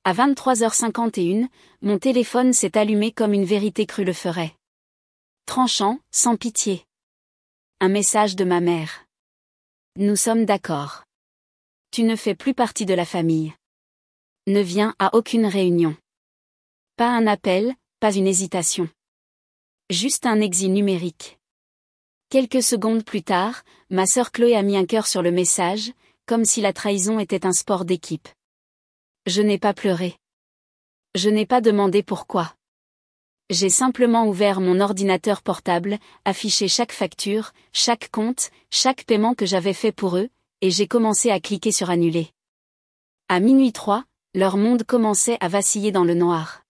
À 23h51, mon téléphone s'est allumé comme une vérité crue le ferait. Tranchant, sans pitié. Un message de ma mère. Nous sommes d'accord. Tu ne fais plus partie de la famille. Ne viens à aucune réunion. Pas un appel, pas une hésitation. Juste un exil numérique. Quelques secondes plus tard, ma sœur Chloé a mis un cœur sur le message, comme si la trahison était un sport d'équipe. Je n'ai pas pleuré. Je n'ai pas demandé pourquoi. J'ai simplement ouvert mon ordinateur portable, affiché chaque facture, chaque compte, chaque paiement que j'avais fait pour eux, et j'ai commencé à cliquer sur annuler. À minuit 3, leur monde commençait à vaciller dans le noir.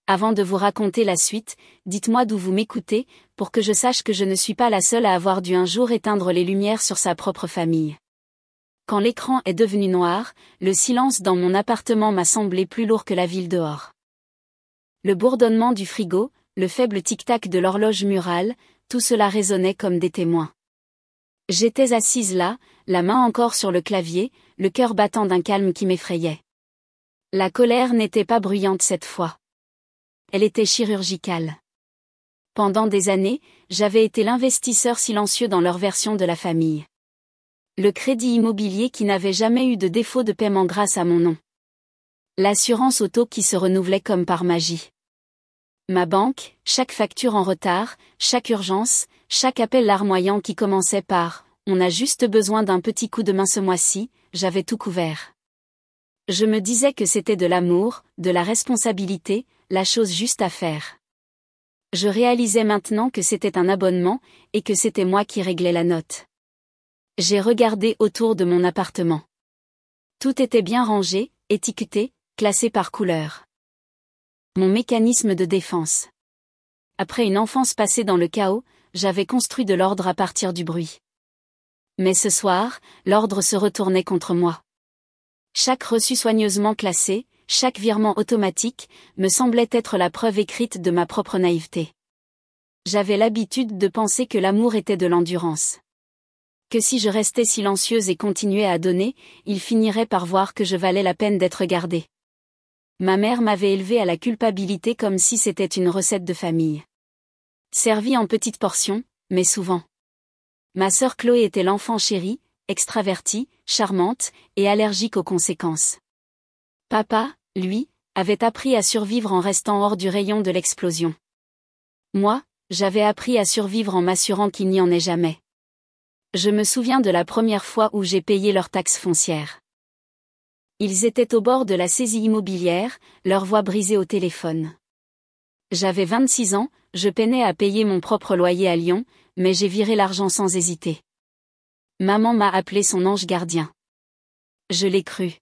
Avant de vous raconter la suite, dites-moi d'où vous m'écoutez, pour que je sache que je ne suis pas la seule à avoir dû un jour éteindre les lumières sur sa propre famille. Quand l'écran est devenu noir, le silence dans mon appartement m'a semblé plus lourd que la ville dehors. Le bourdonnement du frigo, le faible tic-tac de l'horloge murale, tout cela résonnait comme des témoins. J'étais assise là, la main encore sur le clavier, le cœur battant d'un calme qui m'effrayait. La colère n'était pas bruyante cette fois. Elle était chirurgicale. Pendant des années, j'avais été l'investisseur silencieux dans leur version de la famille. Le crédit immobilier qui n'avait jamais eu de défaut de paiement grâce à mon nom. L'assurance auto qui se renouvelait comme par magie. Ma banque, chaque facture en retard, chaque urgence, chaque appel larmoyant qui commençait par « On a juste besoin d'un petit coup de main ce mois-ci », j'avais tout couvert. Je me disais que c'était de l'amour, de la responsabilité, la chose juste à faire. Je réalisais maintenant que c'était un abonnement, et que c'était moi qui réglais la note. J'ai regardé autour de mon appartement. Tout était bien rangé, étiqueté, classé par couleur. Mon mécanisme de défense. Après une enfance passée dans le chaos, j'avais construit de l'ordre à partir du bruit. Mais ce soir, l'ordre se retournait contre moi. Chaque reçu soigneusement classé, chaque virement automatique, me semblait être la preuve écrite de ma propre naïveté. J'avais l'habitude de penser que l'amour était de l'endurance. Que si je restais silencieuse et continuais à donner, il finirait par voir que je valais la peine d'être gardée. Ma mère m'avait élevée à la culpabilité comme si c'était une recette de famille. Servie en petites portions, mais souvent. Ma sœur Chloé était l'enfant chéri, extravertie, charmante, et allergique aux conséquences. Papa, lui, avait appris à survivre en restant hors du rayon de l'explosion. Moi, j'avais appris à survivre en m'assurant qu'il n'y en ait jamais. Je me souviens de la première fois où j'ai payé leur taxe foncière. Ils étaient au bord de la saisie immobilière, leur voix brisée au téléphone. J'avais 26 ans, je peinais à payer mon propre loyer à Lyon, mais j'ai viré l'argent sans hésiter. Maman m'a appelé son ange gardien. Je l'ai cru.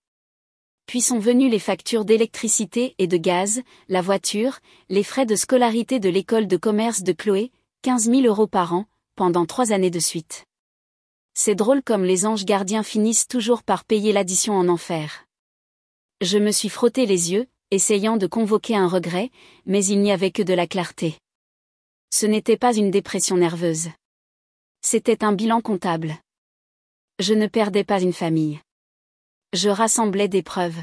Puis sont venues les factures d'électricité et de gaz, la voiture, les frais de scolarité de l'école de commerce de Chloé, 15 000 € par an, pendant 3 années de suite. C'est drôle comme les anges gardiens finissent toujours par payer l'addition en enfer. Je me suis frotté les yeux, essayant de convoquer un regret, mais il n'y avait que de la clarté. Ce n'était pas une dépression nerveuse. C'était un bilan comptable. Je ne perdais pas une famille. Je rassemblais des preuves.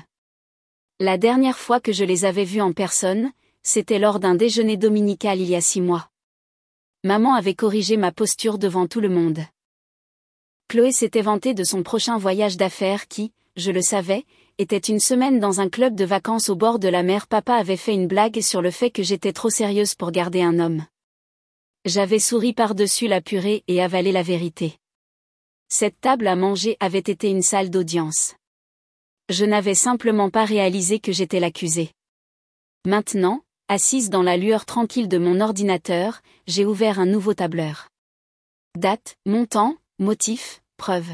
La dernière fois que je les avais vus en personne, c'était lors d'un déjeuner dominical il y a 6 mois. Maman avait corrigé ma posture devant tout le monde. Chloé s'était vantée de son prochain voyage d'affaires qui, je le savais, était une semaine dans un club de vacances au bord de la mer. Papa avait fait une blague sur le fait que j'étais trop sérieuse pour garder un homme. J'avais souri par-dessus la purée et avalé la vérité. Cette table à manger avait été une salle d'audience. Je n'avais simplement pas réalisé que j'étais l'accusée. Maintenant, assise dans la lueur tranquille de mon ordinateur, j'ai ouvert un nouveau tableur. Date, montant, motif, preuve.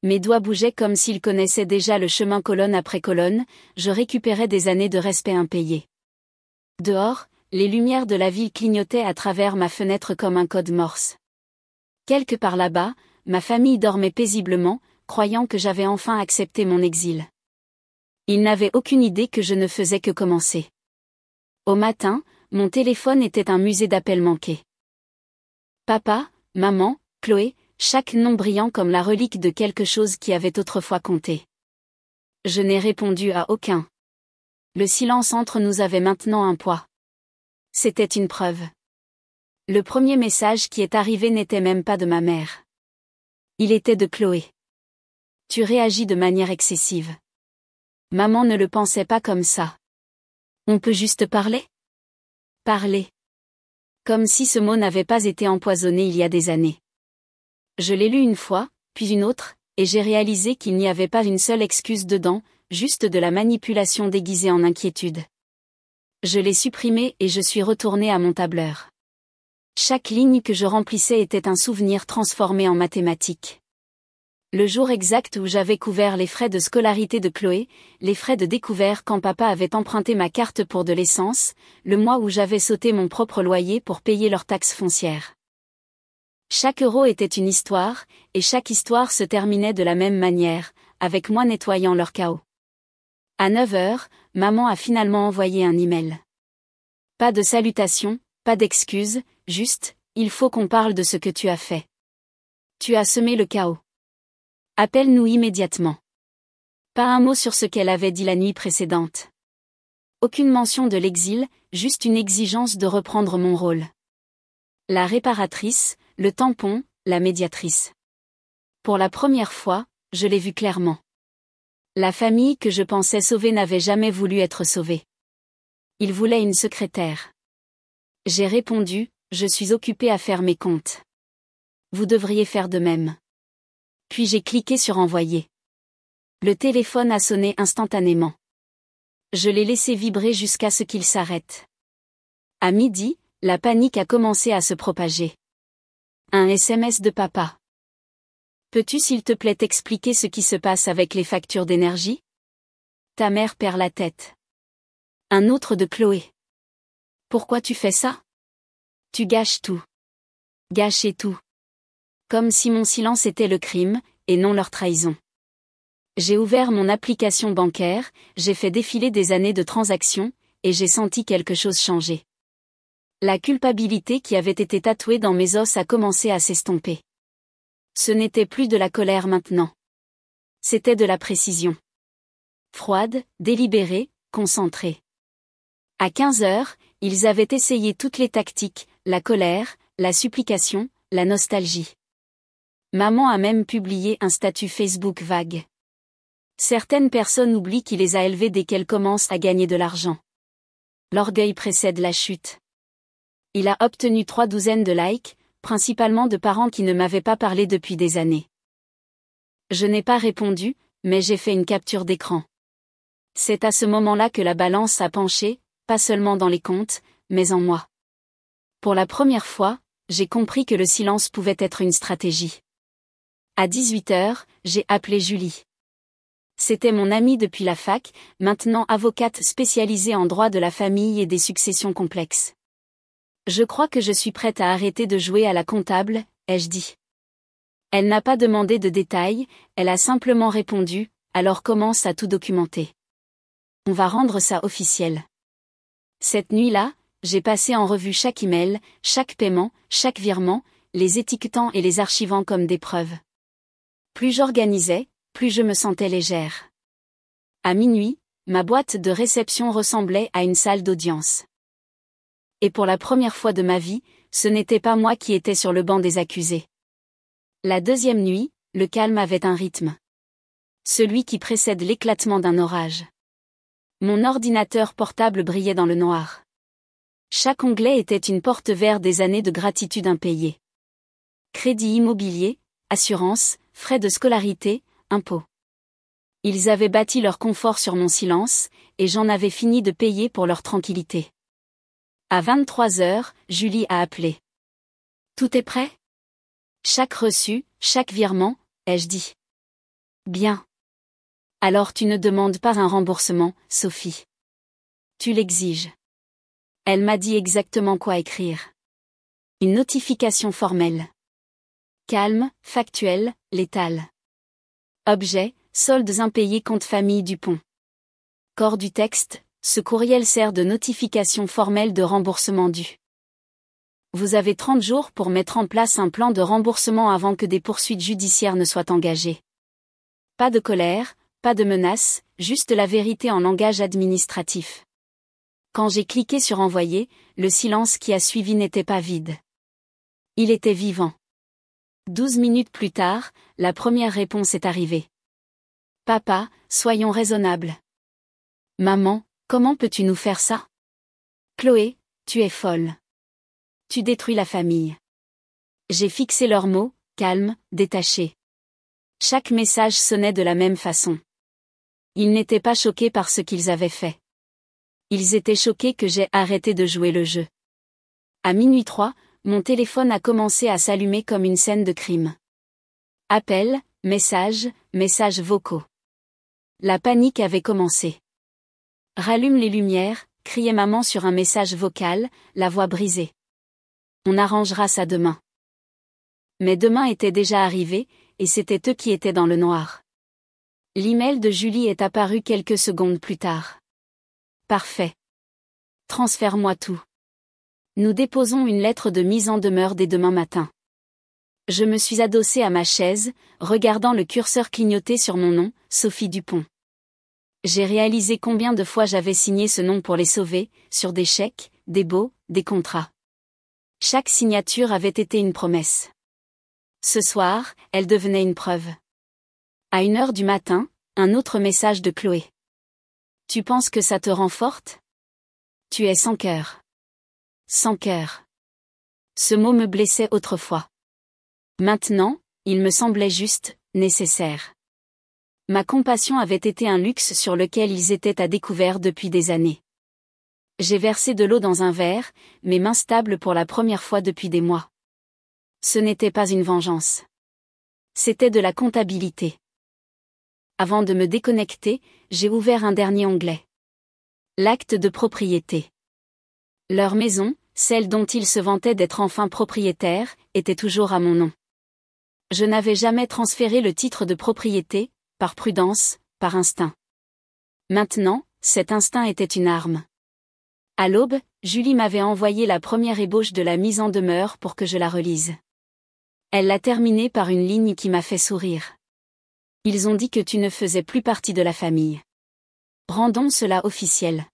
Mes doigts bougeaient comme s'ils connaissaient déjà le chemin colonne après colonne, je récupérais des années de respect impayé. Dehors, les lumières de la ville clignotaient à travers ma fenêtre comme un code morse. Quelque part là-bas, ma famille dormait paisiblement, croyant que j'avais enfin accepté mon exil. Ils n'avaient aucune idée que je ne faisais que commencer. Au matin, mon téléphone était un musée d'appels manqués. Papa, maman, Chloé, chaque nom brillant comme la relique de quelque chose qui avait autrefois compté. Je n'ai répondu à aucun. Le silence entre nous avait maintenant un poids. C'était une preuve. Le premier message qui est arrivé n'était même pas de ma mère. Il était de Chloé. Tu réagis de manière excessive. Maman ne le pensait pas comme ça. On peut juste parler ? Parler. Comme si ce mot n'avait pas été empoisonné il y a des années. Je l'ai lu une fois, puis une autre, et j'ai réalisé qu'il n'y avait pas une seule excuse dedans, juste de la manipulation déguisée en inquiétude. Je l'ai supprimé et je suis retourné à mon tableur. Chaque ligne que je remplissais était un souvenir transformé en mathématiques. Le jour exact où j'avais couvert les frais de scolarité de Chloé, les frais de découvert quand papa avait emprunté ma carte pour de l'essence, le mois où j'avais sauté mon propre loyer pour payer leurs taxes foncières. Chaque euro était une histoire, et chaque histoire se terminait de la même manière, avec moi nettoyant leur chaos. À 9h, maman a finalement envoyé un email. Pas de salutation, pas d'excuses, juste, il faut qu'on parle de ce que tu as fait. Tu as semé le chaos. Appelle-nous immédiatement. Pas un mot sur ce qu'elle avait dit la nuit précédente. Aucune mention de l'exil, juste une exigence de reprendre mon rôle. La réparatrice, le tampon, la médiatrice. Pour la première fois, je l'ai vu clairement. La famille que je pensais sauver n'avait jamais voulu être sauvée. Il voulait une secrétaire. J'ai répondu, je suis occupée à faire mes comptes. Vous devriez faire de même. Puis j'ai cliqué sur envoyer. Le téléphone a sonné instantanément. Je l'ai laissé vibrer jusqu'à ce qu'il s'arrête. À midi, la panique a commencé à se propager. Un SMS de papa. Peux-tu s'il te plaît t'expliquer ce qui se passe avec les factures d'énergie ? Ta mère perd la tête. Un autre de Chloé. Pourquoi tu fais ça ? Tu gâches tout. Gâcher tout. Comme si mon silence était le crime, et non leur trahison. J'ai ouvert mon application bancaire, j'ai fait défiler des années de transactions, et j'ai senti quelque chose changer. La culpabilité qui avait été tatouée dans mes os a commencé à s'estomper. Ce n'était plus de la colère maintenant. C'était de la précision. Froide, délibérée, concentrée. À 15h, ils avaient essayé toutes les tactiques, la colère, la supplication, la nostalgie. Maman a même publié un statut Facebook vague. Certaines personnes oublient qu'il les a élevées dès qu'elles commencent à gagner de l'argent. L'orgueil précède la chute. Il a obtenu 3 douzaines de likes, principalement de parents qui ne m'avaient pas parlé depuis des années. Je n'ai pas répondu, mais j'ai fait une capture d'écran. C'est à ce moment-là que la balance a penché, pas seulement dans les comptes, mais en moi. Pour la première fois, j'ai compris que le silence pouvait être une stratégie. À 18h, j'ai appelé Julie. C'était mon amie depuis la fac, maintenant avocate spécialisée en droit de la famille et des successions complexes. Je crois que je suis prête à arrêter de jouer à la comptable, ai-je dit. Elle n'a pas demandé de détails, elle a simplement répondu, alors commence à tout documenter. On va rendre ça officiel. Cette nuit-là, j'ai passé en revue chaque email, chaque paiement, chaque virement, les étiquetant et les archivant comme des preuves. Plus j'organisais, plus je me sentais légère. À minuit, ma boîte de réception ressemblait à une salle d'audience. Et pour la première fois de ma vie, ce n'était pas moi qui étais sur le banc des accusés. La deuxième nuit, le calme avait un rythme. Celui qui précède l'éclatement d'un orage. Mon ordinateur portable brillait dans le noir. Chaque onglet était une porte vers des années de gratitude impayée. Crédit immobilier, assurance, frais de scolarité, impôts. Ils avaient bâti leur confort sur mon silence, et j'en avais fini de payer pour leur tranquillité. À 23h, Julie a appelé. Tout est prêt ? Chaque reçu, chaque virement, ai-je dit. Bien. Alors tu ne demandes pas un remboursement, Sophie. Tu l'exiges. Elle m'a dit exactement quoi écrire. Une notification formelle. Calme, factuel, létal. Objet, soldes impayés compte famille Dupont. Corps du texte, ce courriel sert de notification formelle de remboursement dû. Vous avez 30 jours pour mettre en place un plan de remboursement avant que des poursuites judiciaires ne soient engagées. Pas de colère, pas de menace, juste la vérité en langage administratif. Quand j'ai cliqué sur envoyer, le silence qui a suivi n'était pas vide. Il était vivant. 12 minutes plus tard, la première réponse est arrivée. Papa, soyons raisonnables. Maman, comment peux-tu nous faire ça? Chloé, tu es folle. Tu détruis la famille. J'ai fixé leurs mots, calme, détaché. Chaque message sonnait de la même façon. Ils n'étaient pas choqués par ce qu'ils avaient fait. Ils étaient choqués que j'ai arrêté de jouer le jeu. À minuit 3, mon téléphone a commencé à s'allumer comme une scène de crime. Appels, messages vocaux. La panique avait commencé. Rallume les lumières, criait maman sur un message vocal, la voix brisée. On arrangera ça demain. Mais demain était déjà arrivé, et c'était eux qui étaient dans le noir. L'email de Julie est apparu quelques secondes plus tard. Parfait. Transfère-moi tout. Nous déposons une lettre de mise en demeure dès demain matin. Je me suis adossée à ma chaise, regardant le curseur clignoter sur mon nom, Sophie Dupont. J'ai réalisé combien de fois j'avais signé ce nom pour les sauver, sur des chèques, des baux, des contrats. Chaque signature avait été une promesse. Ce soir, elle devenait une preuve. À 1h du matin, un autre message de Chloé. Tu penses que ça te rend forte? Tu es sans cœur. Sans cœur. Ce mot me blessait autrefois. Maintenant, il me semblait juste, nécessaire. Ma compassion avait été un luxe sur lequel ils étaient à découvert depuis des années. J'ai versé de l'eau dans un verre, mes mains stables pour la première fois depuis des mois. Ce n'était pas une vengeance. C'était de la comptabilité. Avant de me déconnecter, j'ai ouvert un dernier onglet. L'acte de propriété. Leur maison, celle dont ils se vantaient d'être enfin propriétaires, était toujours à mon nom. Je n'avais jamais transféré le titre de propriété, par prudence, par instinct. Maintenant, cet instinct était une arme. À l'aube, Julie m'avait envoyé la première ébauche de la mise en demeure pour que je la relise. Elle l'a terminée par une ligne qui m'a fait sourire. Ils ont dit que tu ne faisais plus partie de la famille. Rendons cela officiel.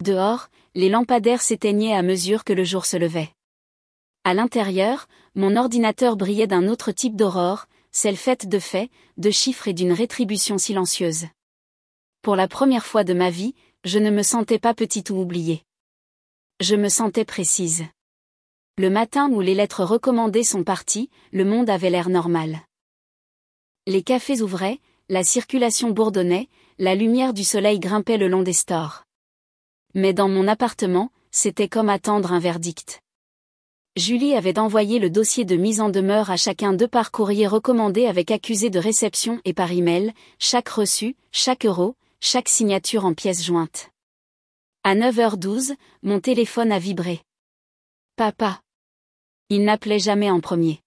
Dehors, les lampadaires s'éteignaient à mesure que le jour se levait. À l'intérieur, mon ordinateur brillait d'un autre type d'aurore, celle faite de faits, de chiffres et d'une rétribution silencieuse. Pour la première fois de ma vie, je ne me sentais pas petite ou oubliée. Je me sentais précise. Le matin où les lettres recommandées sont parties, le monde avait l'air normal. Les cafés ouvraient, la circulation bourdonnait, la lumière du soleil grimpait le long des stores. Mais dans mon appartement, c'était comme attendre un verdict. Julie avait envoyé le dossier de mise en demeure à chacun d'eux par courrier recommandé avec accusé de réception et par email, chaque reçu, chaque euro, chaque signature en pièces jointes. À 9h12, mon téléphone a vibré. Papa. Il n'appelait jamais en premier.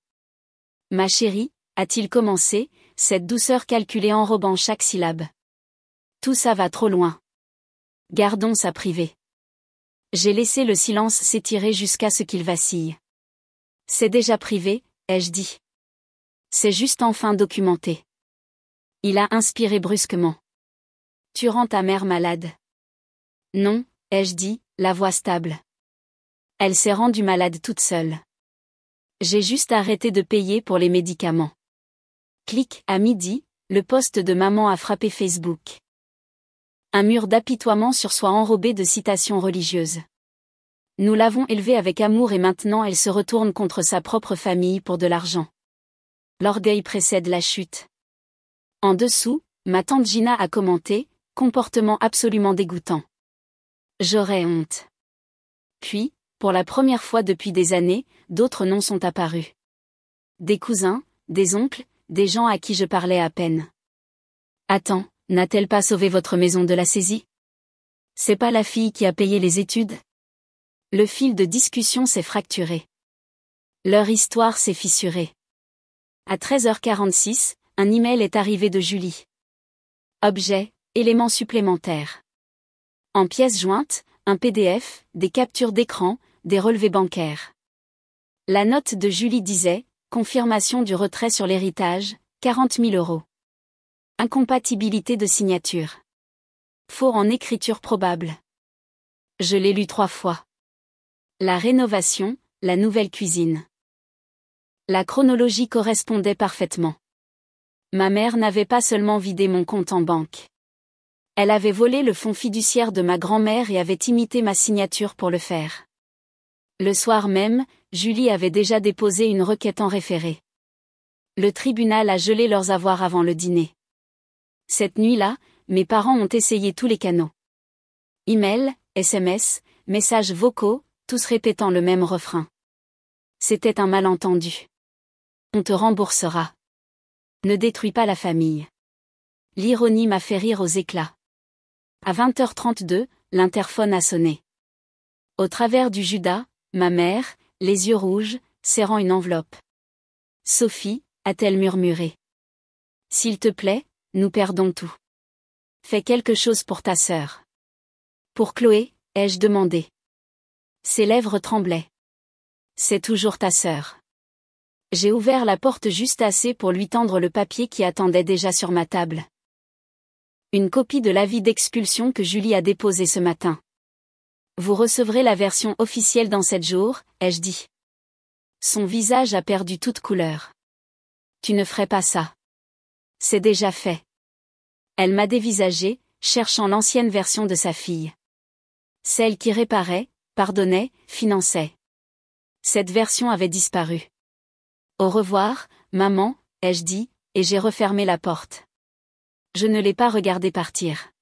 Ma chérie, a-t-il commencé, cette douceur calculée enrobant chaque syllabe. Tout ça va trop loin. Gardons ça privé. J'ai laissé le silence s'étirer jusqu'à ce qu'il vacille. C'est déjà privé, ai-je dit. C'est juste enfin documenté. Il a inspiré brusquement. Tu rends ta mère malade. Non, ai-je dit, la voix stable. Elle s'est rendue malade toute seule. J'ai juste arrêté de payer pour les médicaments. Clic, à midi, le post de maman a frappé Facebook. Un mur d'apitoiement sur soi enrobé de citations religieuses. Nous l'avons élevée avec amour et maintenant elle se retourne contre sa propre famille pour de l'argent. L'orgueil précède la chute. En dessous, ma tante Gina a commenté, comportement absolument dégoûtant. J'aurais honte. Puis, pour la première fois depuis des années, d'autres noms sont apparus. Des cousins, des oncles, des gens à qui je parlais à peine. Attends, n'a-t-elle pas sauvé votre maison de la saisie? C'est pas la fille qui a payé les études? Le fil de discussion s'est fracturé. Leur histoire s'est fissurée. À 13h46, un email est arrivé de Julie. Objet, éléments supplémentaires. En pièces jointes, un PDF, des captures d'écran, des relevés bancaires. La note de Julie disait, confirmation du retrait sur l'héritage, 40 000 €. Incompatibilité de signature. Faux en écriture probable. Je l'ai lu 3 fois. La rénovation, la nouvelle cuisine. La chronologie correspondait parfaitement. Ma mère n'avait pas seulement vidé mon compte en banque. Elle avait volé le fonds fiduciaire de ma grand-mère et avait imité ma signature pour le faire. Le soir même, Julie avait déjà déposé une requête en référé. Le tribunal a gelé leurs avoirs avant le dîner. Cette nuit-là, mes parents ont essayé tous les canaux. Email, SMS, messages vocaux, tous répétant le même refrain. C'était un malentendu. On te remboursera. Ne détruis pas la famille. L'ironie m'a fait rire aux éclats. À 20h32, l'interphone a sonné. Au travers du Judas, ma mère, les yeux rouges, serrant une enveloppe. Sophie, a-t-elle murmuré. S'il te plaît, nous perdons tout. Fais quelque chose pour ta sœur. Pour Chloé, ai-je demandé. Ses lèvres tremblaient. C'est toujours ta sœur. J'ai ouvert la porte juste assez pour lui tendre le papier qui attendait déjà sur ma table. Une copie de l'avis d'expulsion que Julie a déposé ce matin. Vous recevrez la version officielle dans 7 jours, ai-je dit. Son visage a perdu toute couleur. Tu ne ferais pas ça. C'est déjà fait. Elle m'a dévisagé, cherchant l'ancienne version de sa fille. Celle qui réparait, pardonnait, finançait. Cette version avait disparu. Au revoir, maman, ai-je dit, et j'ai refermé la porte. Je ne l'ai pas regardé partir.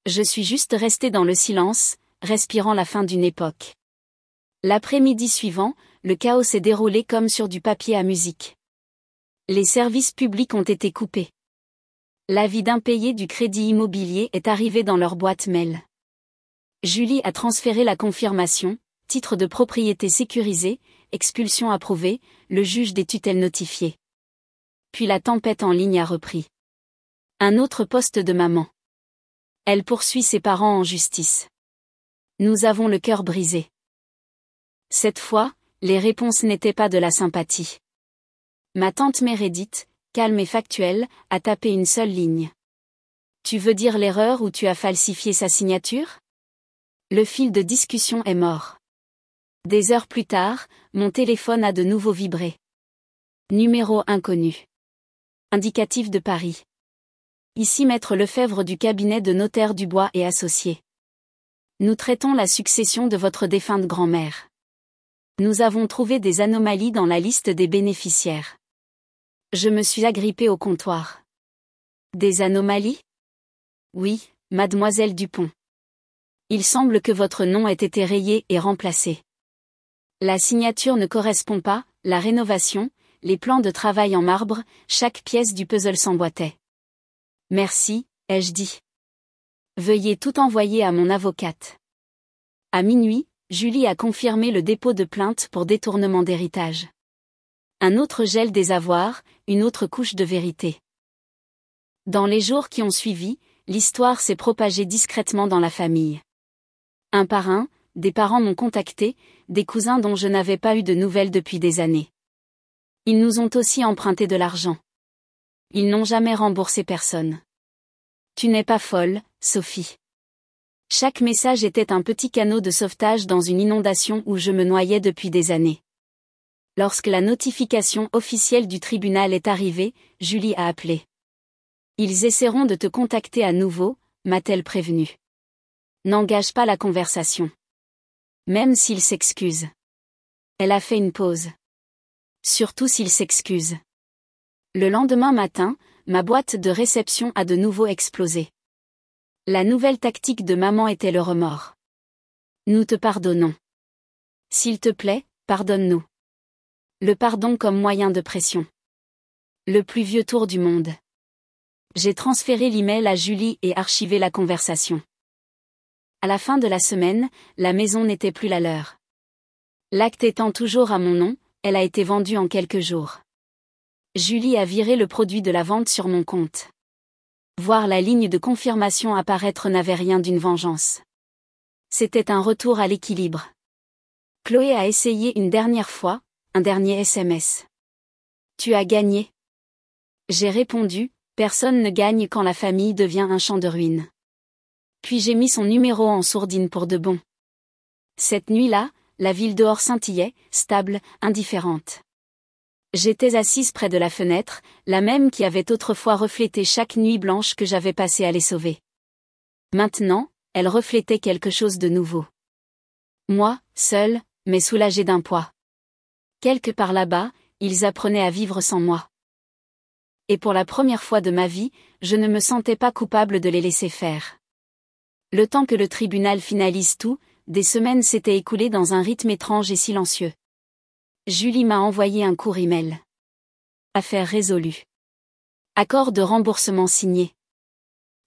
Je suis juste restée dans le silence, respirant la fin d'une époque. L'après-midi suivant, le chaos s'est déroulé comme sur du papier à musique. Les services publics ont été coupés. L'avis d'impayé du crédit immobilier est arrivé dans leur boîte mail. Julie a transféré la confirmation, titre de propriété sécurisé, expulsion approuvée, le juge des tutelles notifié. Puis la tempête en ligne a repris. Un autre poste de maman. Elle poursuit ses parents en justice. Nous avons le cœur brisé. Cette fois, les réponses n'étaient pas de la sympathie. Ma tante Meredith, calme et factuelle, a tapé une seule ligne. Tu veux dire l'erreur où tu as falsifié sa signature? Le fil de discussion est mort. Des heures plus tard, mon téléphone a de nouveau vibré. Numéro inconnu. Indicatif de Paris. Ici Maître Lefebvre du cabinet de notaire Dubois et Associés. Nous traitons la succession de votre défunte grand-mère. Nous avons trouvé des anomalies dans la liste des bénéficiaires. Je me suis agrippée au comptoir. Des anomalies? Oui, mademoiselle Dupont. Il semble que votre nom ait été rayé et remplacé. La signature ne correspond pas, la rénovation, les plans de travail en marbre, chaque pièce du puzzle s'emboîtait. Merci, ai-je dit. Veuillez tout envoyer à mon avocate. À minuit, Julie a confirmé le dépôt de plainte pour détournement d'héritage. Un autre gel des avoirs, une autre couche de vérité. Dans les jours qui ont suivi, l'histoire s'est propagée discrètement dans la famille. Un par un, des parents m'ont contacté, des cousins dont je n'avais pas eu de nouvelles depuis des années. Ils nous ont aussi emprunté de l'argent. Ils n'ont jamais remboursé personne. Tu n'es pas folle, Sophie. Chaque message était un petit canot de sauvetage dans une inondation où je me noyais depuis des années. Lorsque la notification officielle du tribunal est arrivée, Julie a appelé. Ils essaieront de te contacter à nouveau, m'a-t-elle prévenu. N'engage pas la conversation. Même s'ils s'excusent. Elle a fait une pause. Surtout s'ils s'excusent. Le lendemain matin, ma boîte de réception a de nouveau explosé. La nouvelle tactique de maman était le remords. Nous te pardonnons. S'il te plaît, pardonne-nous. Le pardon comme moyen de pression. Le plus vieux tour du monde. J'ai transféré l'email à Julie et archivé la conversation. À la fin de la semaine, la maison n'était plus la leur. L'acte étant toujours à mon nom, elle a été vendue en quelques jours. Julie a viré le produit de la vente sur mon compte. Voir la ligne de confirmation apparaître n'avait rien d'une vengeance. C'était un retour à l'équilibre. Chloé a essayé une dernière fois, un dernier SMS. Tu as gagné. J'ai répondu, Personne ne gagne quand la famille devient un champ de ruines. Puis j'ai mis son numéro en sourdine pour de bon. Cette nuit-là, la ville dehors scintillait, stable, indifférente. J'étais assise près de la fenêtre, la même qui avait autrefois reflété chaque nuit blanche que j'avais passée à les sauver. Maintenant, elle reflétait quelque chose de nouveau. Moi, seule, mais soulagée d'un poids. Quelque part là-bas, ils apprenaient à vivre sans moi. Et pour la première fois de ma vie, je ne me sentais pas coupable de les laisser faire. Le temps que le tribunal finalise tout, des semaines s'étaient écoulées dans un rythme étrange et silencieux. Julie m'a envoyé un court email. Affaire résolue. Accord de remboursement signé.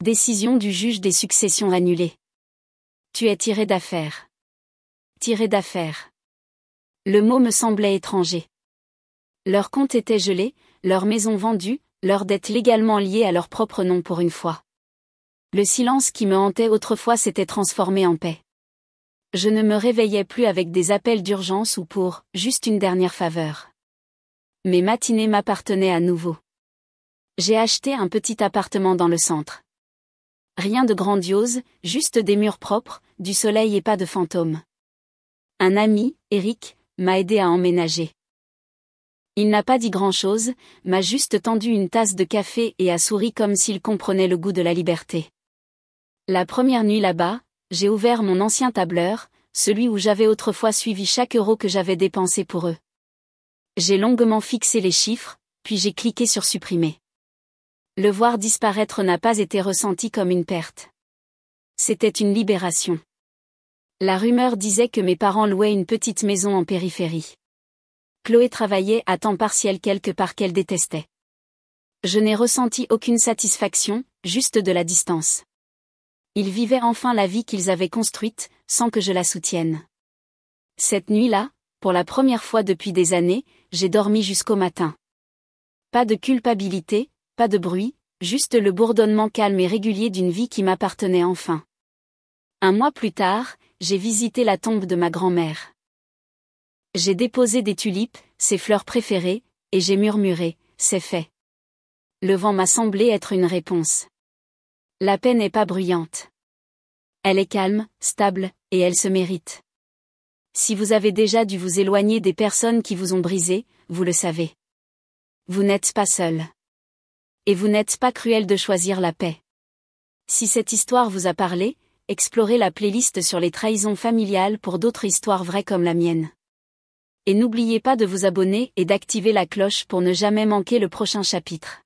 Décision du juge des successions annulée. Tu es tiré d'affaire. Tiré d'affaire. Le mot me semblait étranger. Leur compte était gelé, leur maison vendue, leurs dettes légalement liées à leur propre nom pour une fois. Le silence qui me hantait autrefois s'était transformé en paix. Je ne me réveillais plus avec des appels d'urgence ou pour, juste une dernière faveur. Mes matinées m'appartenaient à nouveau. J'ai acheté un petit appartement dans le centre. Rien de grandiose, juste des murs propres, du soleil et pas de fantômes. Un ami, Eric, m'a aidé à emménager. Il n'a pas dit grand-chose, m'a juste tendu une tasse de café et a souri comme s'il comprenait le goût de la liberté. La première nuit là-bas, j'ai ouvert mon ancien tableur, celui où j'avais autrefois suivi chaque euro que j'avais dépensé pour eux. J'ai longuement fixé les chiffres, puis j'ai cliqué sur supprimer. Le voir disparaître n'a pas été ressenti comme une perte. C'était une libération. La rumeur disait que mes parents louaient une petite maison en périphérie. Chloé travaillait à temps partiel quelque part qu'elle détestait. Je n'ai ressenti aucune satisfaction, juste de la distance. Ils vivaient enfin la vie qu'ils avaient construite, sans que je la soutienne. Cette nuit-là, pour la première fois depuis des années, j'ai dormi jusqu'au matin. Pas de culpabilité, pas de bruit, juste le bourdonnement calme et régulier d'une vie qui m'appartenait enfin. Un mois plus tard, j'ai visité la tombe de ma grand-mère. J'ai déposé des tulipes, ses fleurs préférées, et j'ai murmuré, c'est fait. Le vent m'a semblé être une réponse. La paix n'est pas bruyante. Elle est calme, stable, et elle se mérite. Si vous avez déjà dû vous éloigner des personnes qui vous ont brisé, vous le savez. Vous n'êtes pas seul. Et vous n'êtes pas cruel de choisir la paix. Si cette histoire vous a parlé, explorez la playlist sur les trahisons familiales pour d'autres histoires vraies comme la mienne. Et n'oubliez pas de vous abonner et d'activer la cloche pour ne jamais manquer le prochain chapitre.